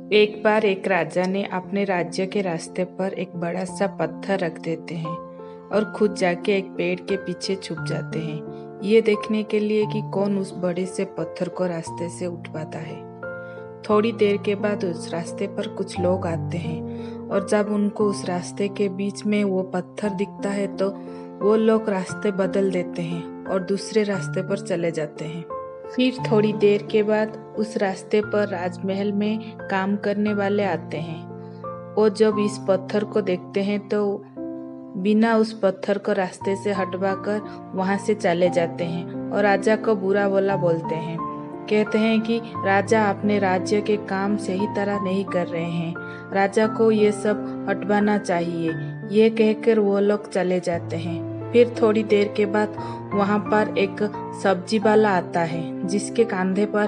एक बार एक राजा ने अपने राज्य के रास्ते पर एक बड़ा सा पत्थर रख देते हैं और खुद जाके एक पेड़ के पीछे छुप जाते हैं, ये देखने के लिए कि कौन उस बड़े से पत्थर को रास्ते से उठवाता है। थोड़ी देर के बाद उस रास्ते पर कुछ लोग आते हैं और जब उनको उस रास्ते के बीच में वो पत्थर दिखता है तो वो लोग रास्ते बदल देते हैं और दूसरे रास्ते पर चले जाते हैं। फिर थोड़ी देर के बाद उस रास्ते पर राजमहल में काम करने वाले आते हैं और जब इस पत्थर को देखते हैं तो बिना उस पत्थर को रास्ते से हटवाकर वहां से चले जाते हैं और राजा को बुरा भला बोलते हैं। कहते हैं कि राजा अपने राज्य के काम सही तरह नहीं कर रहे हैं, राजा को ये सब हटवाना चाहिए। ये कहकर वो लोग चले जाते हैं। फिर थोड़ी देर के बाद वहां पर एक सब्जी वाला आता है जिसके कंधे पर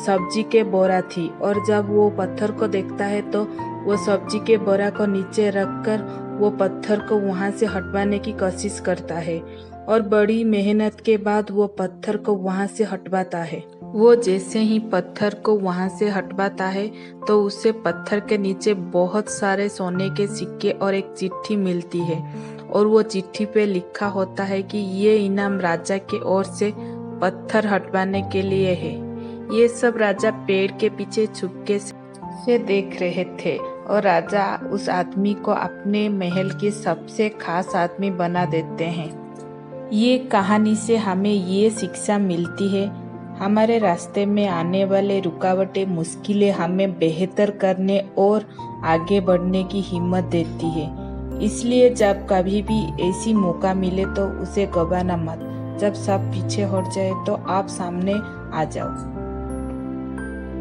सब्जी के बोरा थी और जब वो पत्थर को देखता है तो वो सब्जी के बोरा को नीचे रखकर वो पत्थर को वहां से हटवाने की कोशिश करता है और बड़ी मेहनत के बाद वो पत्थर को वहां से हटवाता है। वो जैसे ही पत्थर को वहां से हटवाता है तो उसे पत्थर के नीचे बहुत सारे सोने के सिक्के और एक चिट्ठी मिलती है और वो चिट्ठी पे लिखा होता है कि ये इनाम राजा की ओर से पत्थर हटवाने के लिए है। ये सब राजा पेड़ के पीछे छुपके से देख रहे थे और राजा उस आदमी को अपने महल के सबसे खास आदमी बना देते हैं। ये कहानी से हमें ये शिक्षा मिलती है, हमारे रास्ते में आने वाले रुकावटें मुश्किलें हमें बेहतर करने और आगे बढ़ने की हिम्मत देती है। इसलिए जब कभी भी ऐसी मौका मिले तो उसे गवाना मत। जब सब पीछे हट जाए तो आप सामने आ जाओ।